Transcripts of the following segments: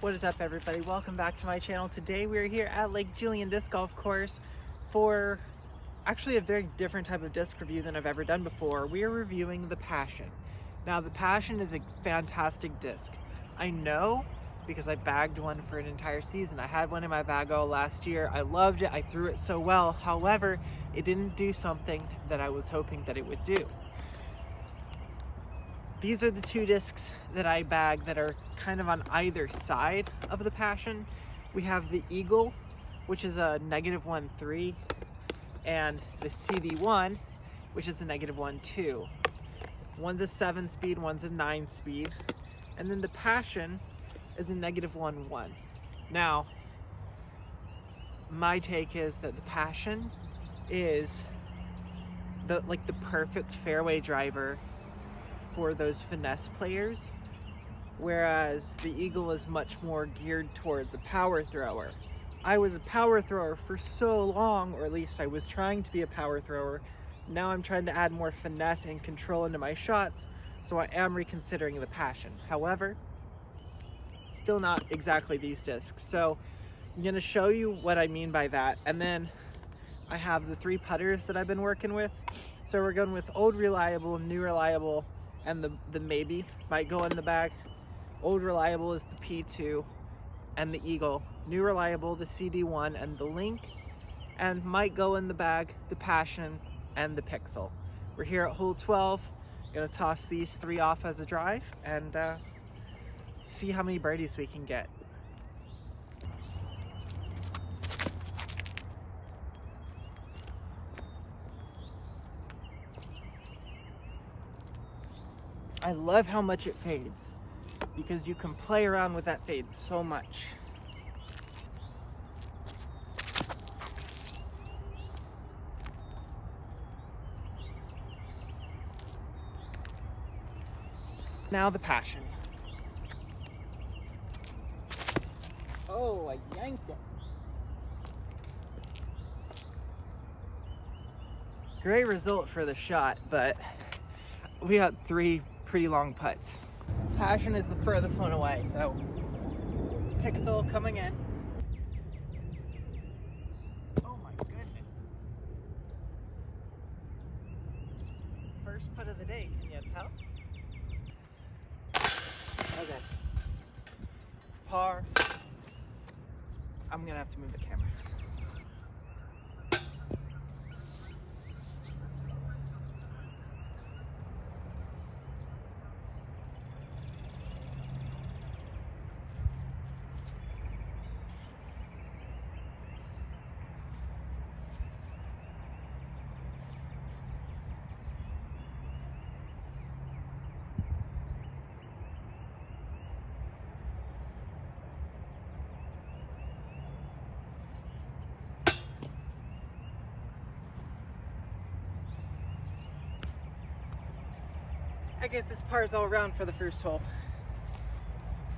What is up, everybody? Welcome back to my channel. Today we are here at Lake Julian Disc Golf Course for actually a very different type of disc review than I've ever done before. We are reviewing the Passion. Now, the Passion is a fantastic disc. I know because I bagged one for an entire season. I had one in my bag all last year. I loved it. I threw it so well. However, it didn't do something that I was hoping that it would do. These are the two discs that I bagged that are kind of on either side of the Passion. We have the Eagle, which is a -1.3, and the CD1, which is a -1.2. One's a 7-speed, one's a 9-speed, and then the Passion is a -1.1. Now, my take is that the Passion is the perfect fairway driver for those finesse players, whereas the Eagle is much more geared towards a power thrower. I was a power thrower for so long, or at least I was trying to be a power thrower. Now I'm trying to add more finesse and control into my shots, so I am reconsidering the Passion. However, it's still not exactly these discs. So I'm gonna show you what I mean by that, and then I have the 3 putters that I've been working with. So we're going with Old Reliable, New Reliable, and the Maybe might go in the bag. Old Reliable is the P2 and the Eagle. New Reliable, the CD1 and the Link, and might go in the bag the Passion and the Pixel. We're here at hole 12. Gonna toss these 3 off as a drive and see how many birdies we can get. I love how much it fades because you can play around with that fade so much. Now the Passion. Oh, I yanked it. Great result for the shot, but we got 3 pretty long putts. Passion is the furthest one away, so Pixel coming in. Oh my goodness. First putt of the day, can you tell? Okay. Par. I'm gonna have to move the camera. I guess this par is all around for the first hole.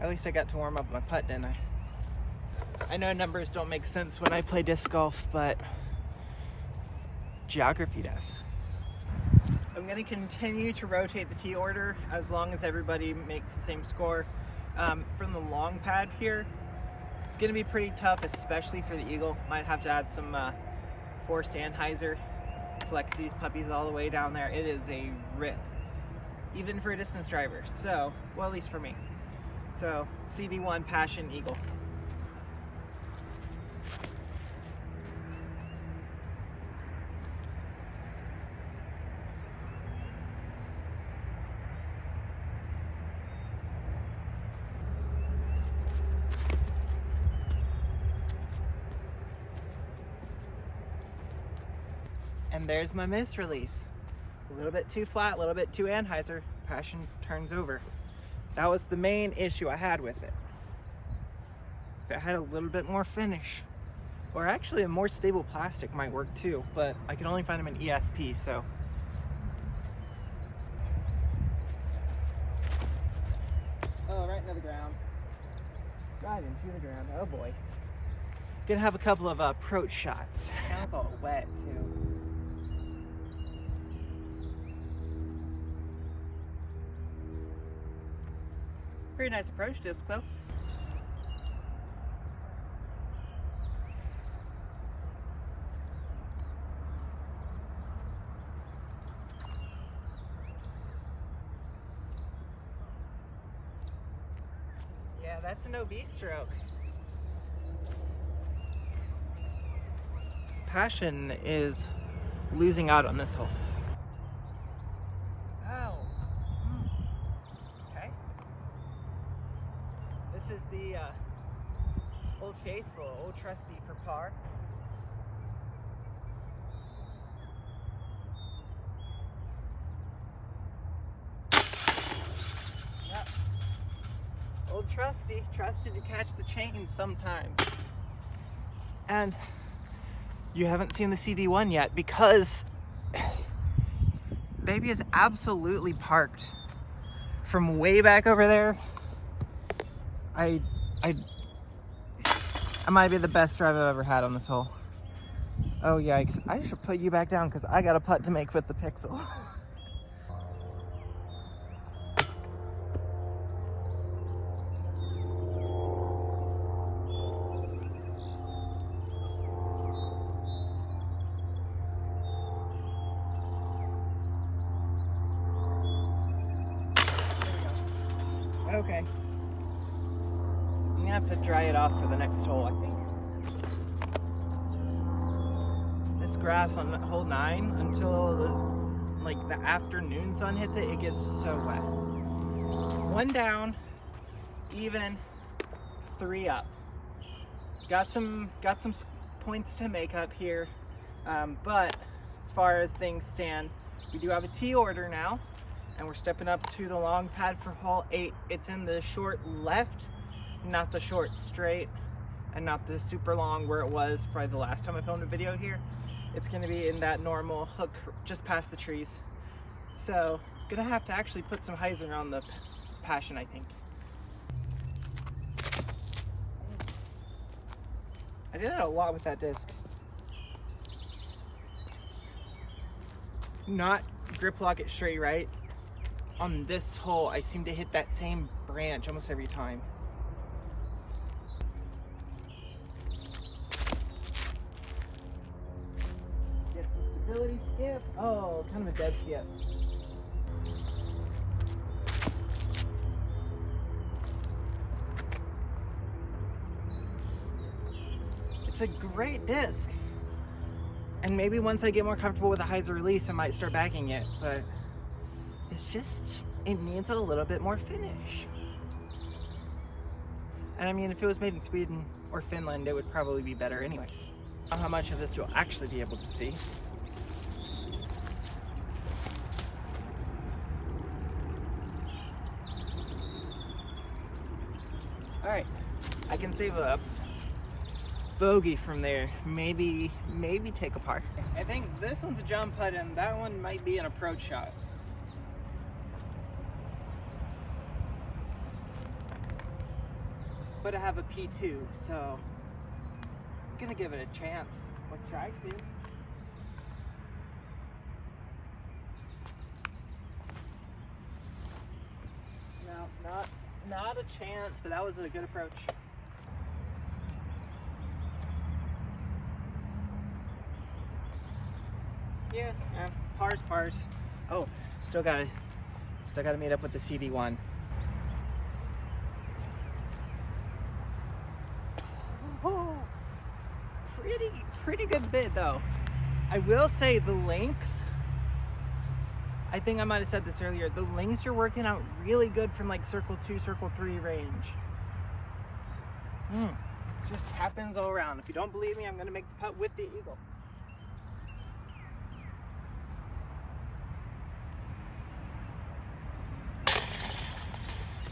At least I got to warm up my putt, didn't I? I know numbers don't make sense when I play disc golf, but geography does. I'm gonna continue to rotate the tee order as long as everybody makes the same score. From the long pad here, it's gonna be pretty tough, especially for the Eagle. Might have to add some forced anhyzer, flex these puppies all the way down there. It is a rip, even for a distance driver. So, well, at least for me. So, CD1, Passion, Eagle. And there's my miss release. A little bit too flat, a little bit too anhyzer. Passion turns over. That was the main issue I had with it. If it had a little bit more finish, or actually a more stable plastic might work too, but I can only find them in ESP, so. Oh, right into the ground. Right into the ground, oh boy. Gonna have a couple of approach shots. Now it's all wet too. Pretty nice approach disc though. Yeah, that's an OB stroke. Passion is losing out on this hole. Oh. Okay. This is the Old Faithful, Old Trusty for par. Yep. Old Trusty, trusted to catch the chain sometimes. And you haven't seen the CD1 yet because baby is absolutely parked from way back over there. I might be the best drive I've ever had on this hole. Oh yikes, I should put you back down because I got a putt to make with the Pixel. Okay. I'm gonna have to dry it off for the next hole, I think. This grass on hole 9 until the afternoon sun hits it, it gets so wet. 1 down, even, 3 up. Got some points to make up here, but as far as things stand, we do have a tee order now. And we're stepping up to the long pad for hole 8. It's in the short left, not the short straight, and not the super long where it was probably the last time I filmed a video here. It's gonna be in that normal hook just past the trees. So, gonna have to actually put some hyzer on the Passion, I think. I did that a lot with that disc. Not grip lock it straight right. On this hole, I seem to hit that same branch almost every time. Get some stability skip. Oh, kind of a dead skip. It's a great disc. And maybe once I get more comfortable with the hyzer release, I might start backing it, but it's just, it needs a little bit more finish. And I mean, if it was made in Sweden or Finland, it would probably be better anyways. I don't know how much of this you'll actually be able to see. All right, I can save a bogey from there. Maybe take a par. I think this one's a jump putt and that one might be an approach shot. But I have a P2, so I'm gonna give it a chance, or try to. No, not a chance, but that was a good approach. Yeah, pars. Oh, still gotta meet up with the CD1. Oh, pretty good bid though. I will say the links, I think I might have said this earlier, the links are working out really good from like circle 2, circle 3 range. It just happens all around. If you don't believe me, I'm gonna make the putt with the eagle.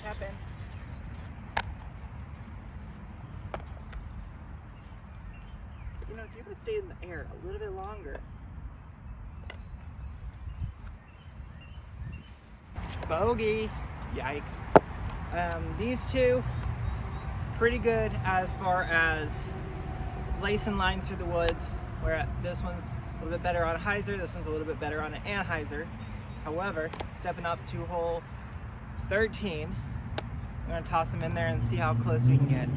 Tap in. You know, if you would have stayed in the air a little bit longer. Bogey. Yikes. These two, pretty good as far as lacing lines through the woods, where this one's a little bit better on a hyzer, this one's a little bit better on an anhyzer. However, stepping up to hole 13, I'm going to toss them in there and see how close we can get.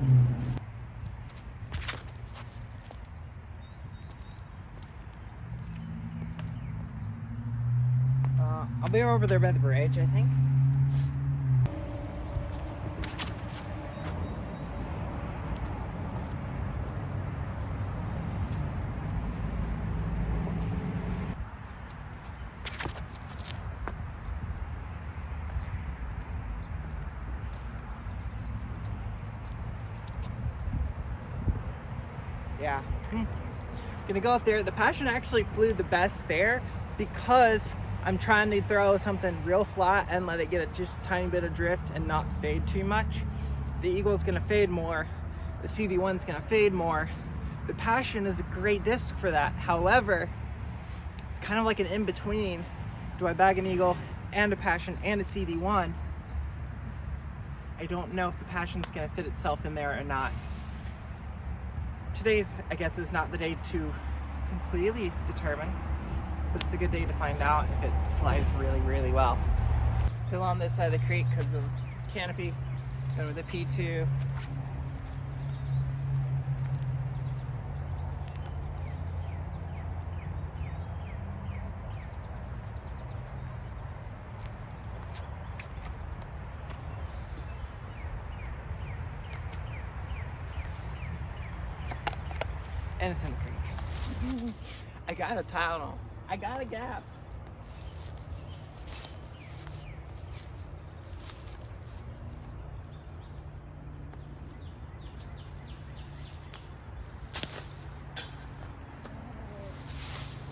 I'll be over there by the bridge, I think. Yeah. Gonna go up there. The Passion actually flew the best there because I'm trying to throw something real flat and let it get just a tiny bit of drift and not fade too much. The Eagle's gonna fade more. The CD1's gonna fade more. The Passion is a great disc for that. However, it's kind of like an in-between. Do I bag an Eagle and a Passion and a CD1? I don't know if the Passion's gonna fit itself in there or not. Today's, I guess, is not the day to completely determine, but it's a good day to find out if it flies really, really well. Still on this side of the creek because of canopy, going with the P2. And it's in the creek. I got a tunnel. I got a gap.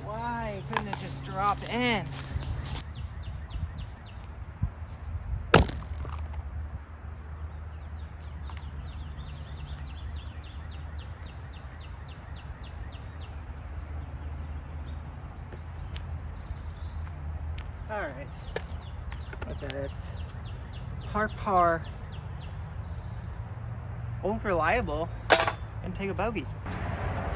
Why couldn't it just drop in? All right, what's that? It's par, old reliable, and take a bogey.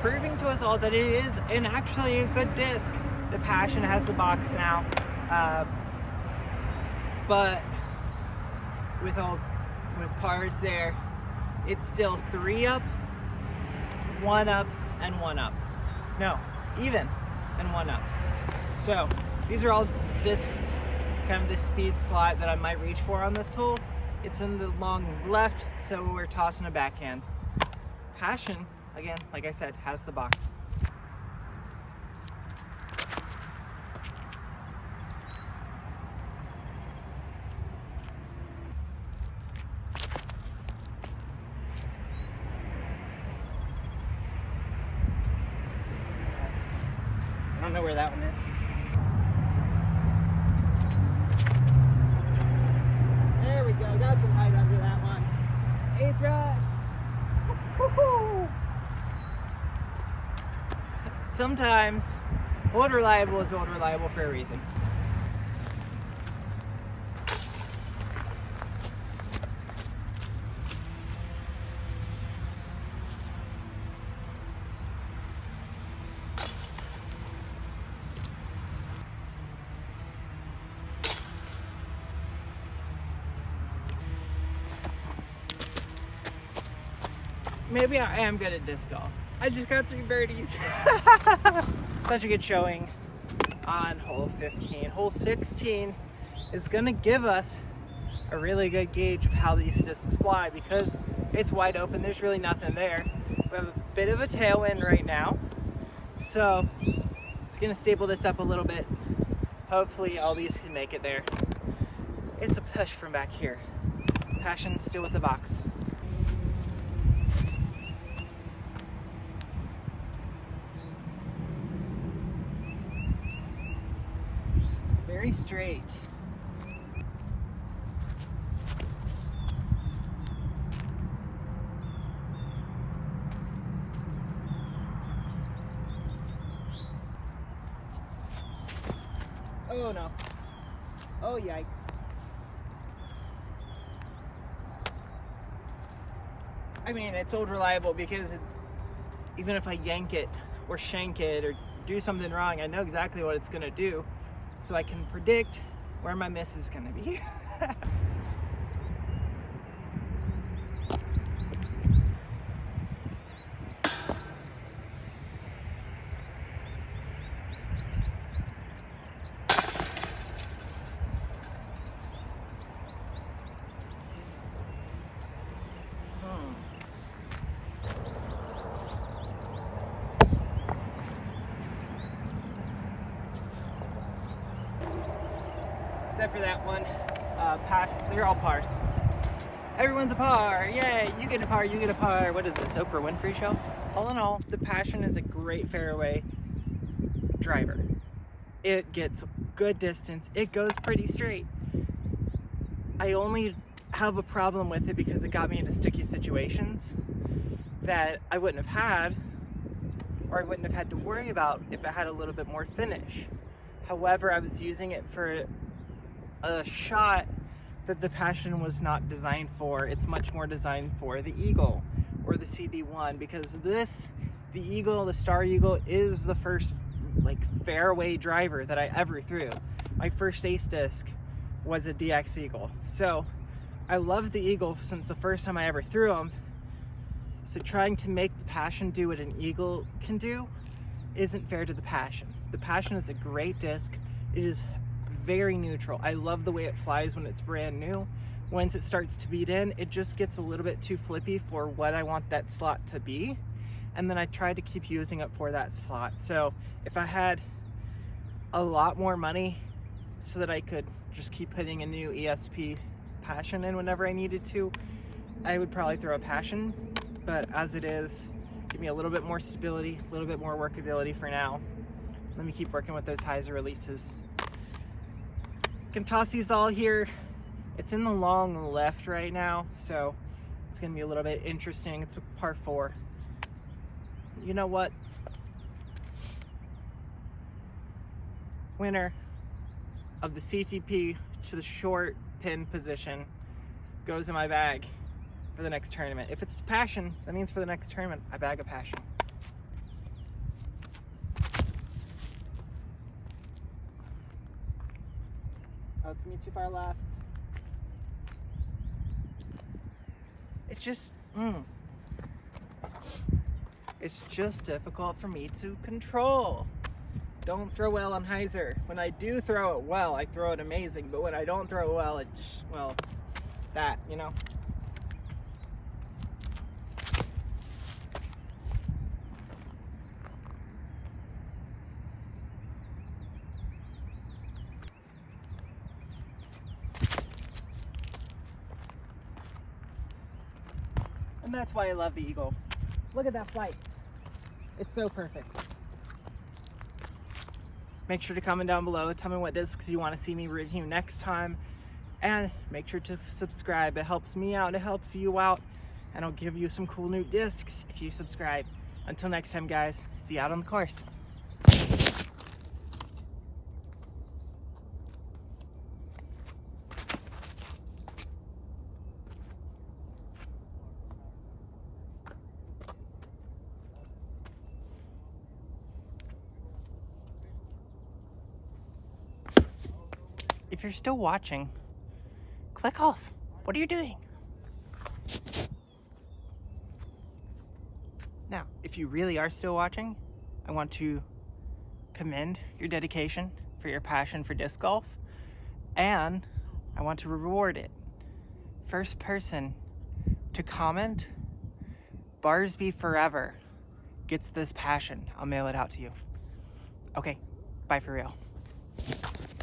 Proving to us all that it is actually a good disc. The Passion has the box now, but with pars there, it's still 3 up, 1 up, and 1 up. No, even and 1 up. So these are all discs, kind of the speed slot that I might reach for on this hole. It's in the long left, so we're tossing a backhand. Passion, again, like I said, has the box. I don't know where that one is. There we go, got some height under that one. Ace rod. Woo-hoo. Sometimes old reliable is old reliable for a reason. Maybe I am good at disc golf. I just got 3 birdies. Such a good showing on hole 15. Hole 16 is gonna give us a really good gauge of how these discs fly because it's wide open. There's really nothing there. We have a bit of a tailwind right now, so it's gonna stable this up a little bit. Hopefully all these can make it there. It's a push from back here. Passion still with the box. Very straight. Oh no. Oh yikes. I mean, it's old reliable because even if I yank it or shank it or do something wrong, I know exactly what it's gonna do. So I can predict where my miss is gonna be. Except for that one, they're all pars. Everyone's a par. Yay, you get a par, you get a par. What is this, Oprah Winfrey show? All in all, the Passion is a great fairway driver. It gets good distance. It goes pretty straight. I only have a problem with it because it got me into sticky situations that I wouldn't have had, or I wouldn't have had to worry about if it had a little bit more finish. However, I was using it for a shot that the Passion was not designed for. It's much more designed for the Eagle or the CB1, because the Eagle, the Star Eagle, is the first like fairway driver that I ever threw. My first ace disc was a DX Eagle. So I loved the Eagle since the first time I ever threw them. So trying to make the Passion do what an Eagle can do isn't fair to the Passion. The Passion is a great disc. It is very neutral. I love the way it flies when it's brand new. Once it starts to beat in, it just gets a little bit too flippy for what I want that slot to be. And then I try to keep using it for that slot. So if I had a lot more money so that I could just keep putting a new ESP Passion in whenever I needed to, I would probably throw a Passion. But as it is, give me a little bit more stability, a little bit more workability for now. Let me keep working with those hyzer releases. Can toss these all here. It's in the long left right now, so it's gonna be a little bit interesting. It's a par 4. You know what? Winner of the CTP to the short pin position goes in my bag for the next tournament. If it's Passion, that means for the next tournament, I bag a Passion. Oh, it's gonna be too far left. It's just, it's just difficult for me to control. Don't throw well on hyzer. When I do throw it well, I throw it amazing. But when I don't throw it well, it just, well, that, you know? And that's why I love the Eagle. Look at that flight. It's so perfect. Make sure to comment down below. Tell me what discs you want to see me review next time. And make sure to subscribe. It helps me out. It helps you out. And I'll give you some cool new discs if you subscribe. Until next time, guys. See you out on the course. If you're still watching, click off. What are you doing? Now, if you really are still watching, I want to commend your dedication for your passion for disc golf, and I want to reward it. First person to comment, Barsby Forever, gets this Passion. I'll mail it out to you. Okay, bye for real.